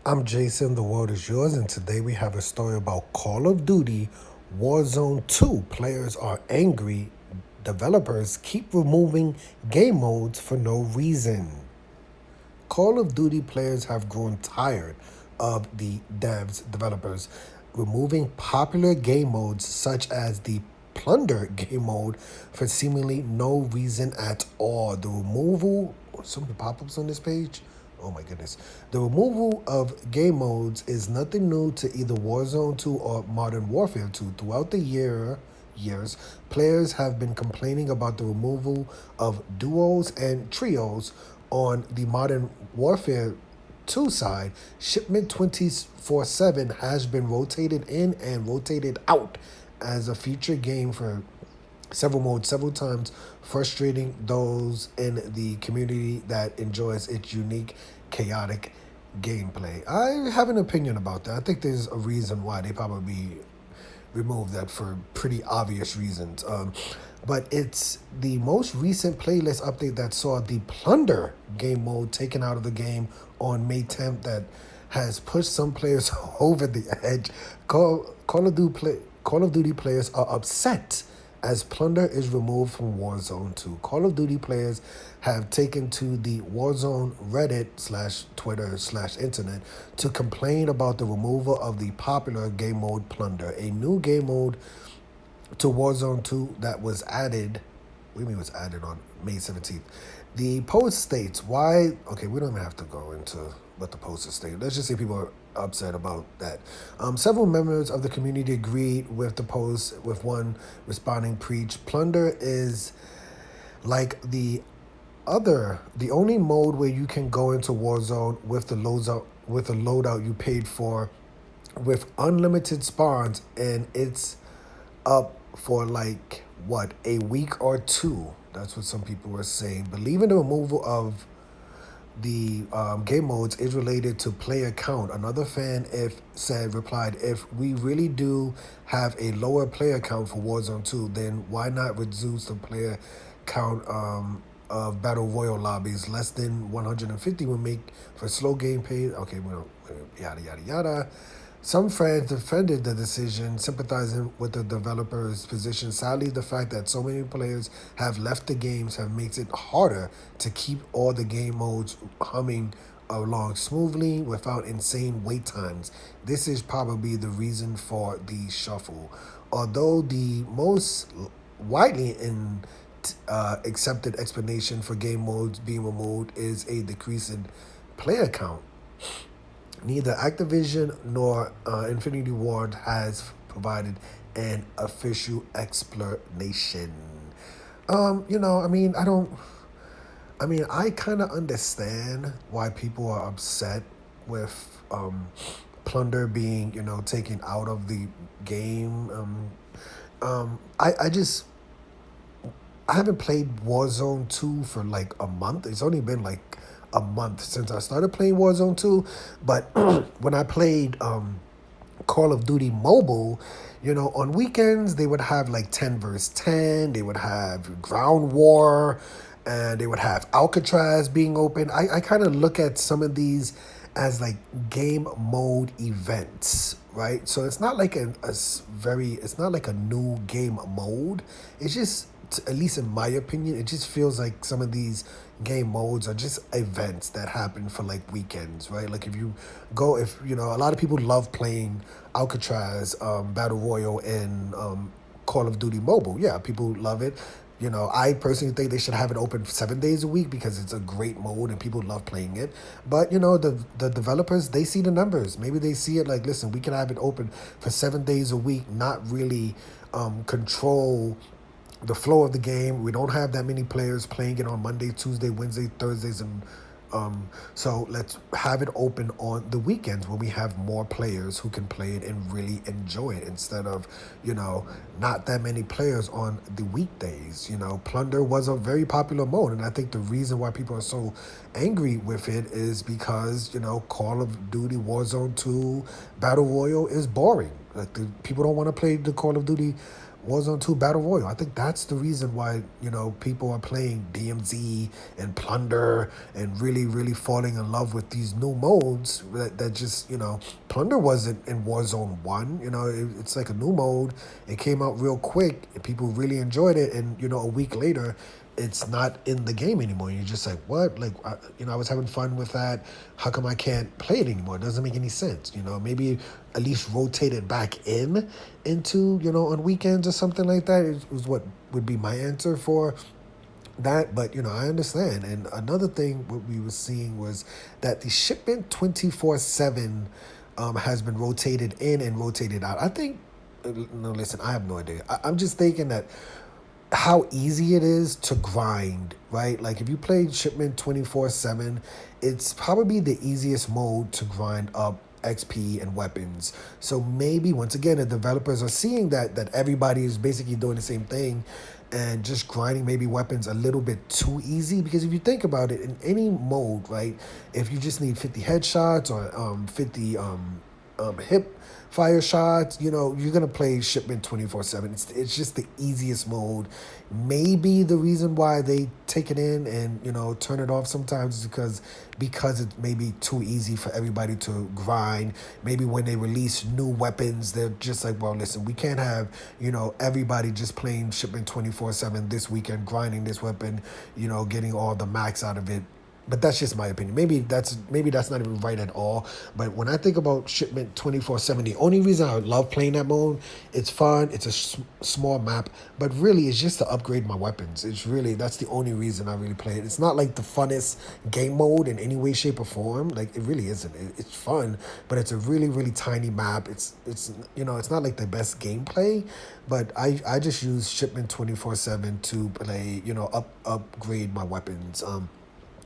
I'm Jason, the world is yours, and today we have a story about Call of Duty Warzone 2. Players are angry. Developers keep removing game modes for no reason. Call of Duty players have grown tired of the developers, removing popular game modes such as the Plunder game mode for seemingly no reason at all. The removal, so many pop ups on this page. Oh my goodness. The removal of game modes is nothing new to either Warzone 2 or Modern Warfare 2. Throughout the years, players have been complaining about the removal of duos and trios on the Modern Warfare 2 side. Shipment 24/7 has been rotated in and rotated out as a feature game for several modes several times, frustrating those in the community that enjoys its unique, chaotic gameplay. I have an opinion about that. I think there's a reason why they probably removed that for pretty obvious reasons. But it's the most recent playlist update that saw the Plunder game mode taken out of the game on May 10th that has pushed some players over the edge. Call of Duty players are upset as Plunder is removed from Warzone 2. Call of Duty players have taken to the Warzone Reddit slash Twitter slash internet to complain about the removal of the popular game mode Plunder, a new game mode to Warzone 2 that was added. What do you mean was added on May 17th? The post states why. Okay, we don't even have to go into what the post is stating. Let's just say people are upset about that. Several members of the community agreed with the post, with one responding, preach Plunder is like the only mode where you can go into Warzone with the loadout you paid for, with unlimited spawns, and it's up for like what, a week or two. That's what some people were saying. Believing the removal of the game modes is related to player count. Another fan replied, if we really do have a lower player count for Warzone 2, then why not reduce the player count of battle royal lobbies? Less than 150 would make for slow gameplay. Okay, well, yada yada yada. Some fans defended the decision, sympathizing with the developer's position. Sadly, the fact that so many players have left the games have makes it harder to keep all the game modes humming along smoothly without insane wait times. This is probably the reason for the shuffle. Although the most widely accepted explanation for game modes being removed is a decrease in player count, neither Activision nor Infinity Ward has provided an official explanation. I mean, I kind of understand why people are upset with Plunder being, taken out of the game. I haven't played Warzone 2 for like a month. It's only been like a month since I started playing Warzone 2. But when I played Call of Duty Mobile, on weekends they would have like 10 versus 10. They would have Ground War, and they would have Alcatraz being open. I kind of look at some of these as like game mode events, right? So it's not like it's not like a new game mode. It's just, at least in my opinion, it just feels like some of these game modes are just events that happen for like weekends, right? Like if a lot of people love playing Alcatraz, Battle Royale, and Call of Duty Mobile. Yeah, people love it. I personally think they should have it open 7 days a week because it's a great mode and people love playing it. But the developers, they see the numbers. Maybe they see it like, listen, we can have it open for 7 days a week, not really control the flow of the game. We don't have that many players playing it on Monday, Tuesday, Wednesday, Thursdays, and so let's have it open on the weekends when we have more players who can play it and really enjoy it, instead of not that many players on the weekdays. Plunder was a very popular mode, and I think the reason why people are so angry with it is because Call of Duty Warzone 2 Battle Royale is boring. Like, the people don't want to play the Call of Duty Warzone 2 Battle Royale. I think that's the reason why, people are playing DMZ and Plunder and really, really falling in love with these new modes that just, Plunder wasn't in Warzone 1. It's like a new mode. It came out real quick and people really enjoyed it. And, a week later, it's not in the game anymore. You're just like, what? Like, I was having fun with that. How come I can't play it anymore? It doesn't make any sense. Maybe at least rotate it back into, on weekends or something like that. It was what would be my answer for that. But, I understand. And another thing what we were seeing was that the shipment 24/7 has been rotated in and rotated out. I think, no, listen, I have no idea. I'm just thinking that how easy it is to grind, right? Like if you play Shipment 24/7, it's probably the easiest mode to grind up XP and weapons. So maybe once again the developers are seeing that everybody is basically doing the same thing and just grinding maybe weapons a little bit too easy. Because if you think about it, in any mode, right, if you just need 50 headshots or 50 hip fire shots, you're gonna play Shipment 24/7. It's just the easiest mode. Maybe the reason why they take it in and turn it off sometimes is because it's maybe too easy for everybody to grind. Maybe when they release new weapons, they're just like, well, listen, we can't have everybody just playing Shipment 24/7 this weekend, grinding this weapon, getting all the max out of it. But that's just my opinion. Maybe that's not even right at all. But when I think about Shipment 24/7, the only reason I love playing that mode, it's fun. It's a small map, but really it's just to upgrade my weapons. That's the only reason I really play it. It's not like the funnest game mode in any way, shape, or form. Like it really isn't. It's fun, but it's a really, really tiny map. It's not like the best gameplay. But I just use Shipment 24/7 to play, upgrade my weapons.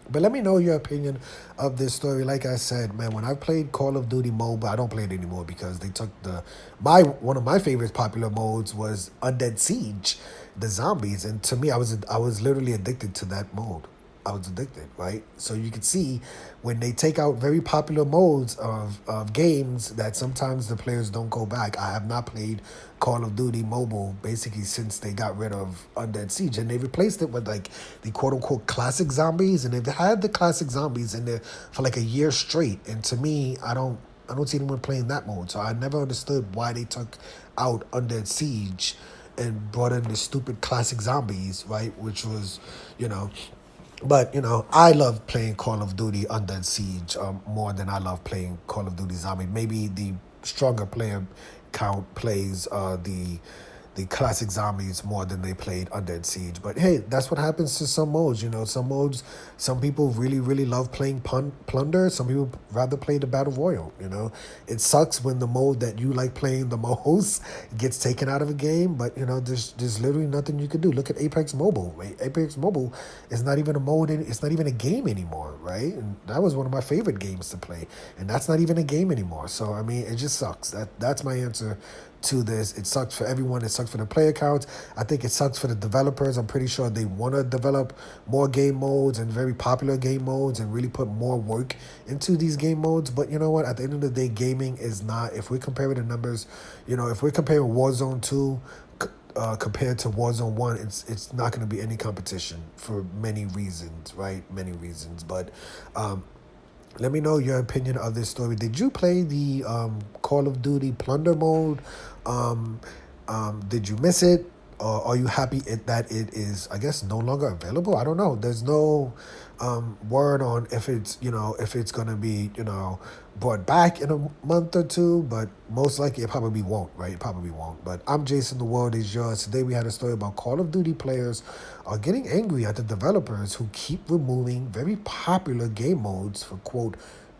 But let me know your opinion of this story. Like I said, man, when I played Call of Duty Mobile, I don't play it anymore because they took one of my favorite popular modes was Undead Siege, the zombies, and to me, I was literally addicted to that mode. I was addicted, right? So you can see when they take out very popular modes of games that sometimes the players don't go back. I have not played Call of Duty Mobile basically since they got rid of Undead Siege, and they replaced it with like the quote unquote classic zombies, and they've had the classic zombies in there for like a year straight. And to me, I don't see anyone playing that mode. So I never understood why they took out Undead Siege and brought in the stupid classic zombies, right? Which was, but, I love playing Call of Duty Undead Siege more than I love playing Call of Duty Zombie. Maybe the stronger player count plays the classic zombies more than they played Undead Siege. But hey, that's what happens to some modes. Some modes, some people really, really love playing Plunder. Some people rather play the Battle Royale. It sucks when the mode that you like playing the most gets taken out of a game. But there's literally nothing you can do. Look at Apex Mobile. Right? Apex Mobile is not even a mode. It's not even a game anymore, right? And that was one of my favorite games to play, and that's not even a game anymore. So I mean, it just sucks. That's my answer to this. It sucks for everyone. It sucks for the player counts. I think it sucks for the developers. I'm pretty sure they want to develop more game modes and very popular game modes and really put more work into these game modes. But you know what? At the end of the day, gaming is not, if we're comparing the numbers, if we're comparing Warzone 2 compared to Warzone 1, it's not going to be any competition for many reasons, right? Many reasons. But let me know your opinion of this story. Did you play the Call of Duty Plunder mode? Did you miss it? Or are you happy that it is, I guess, no longer available? I don't know. There's no word on if it's going to be, brought back in a month or two, but most likely it probably won't, right? It probably won't. But I'm Jason, the world is yours. Today we had a story about Call of Duty players are getting angry at the developers who keep removing very popular game modes for, quote,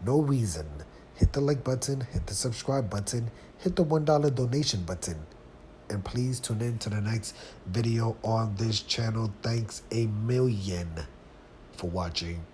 no reason. Hit the like button, hit the subscribe button, hit the $1 donation button. And please tune in to the next video on this channel. Thanks a million for watching.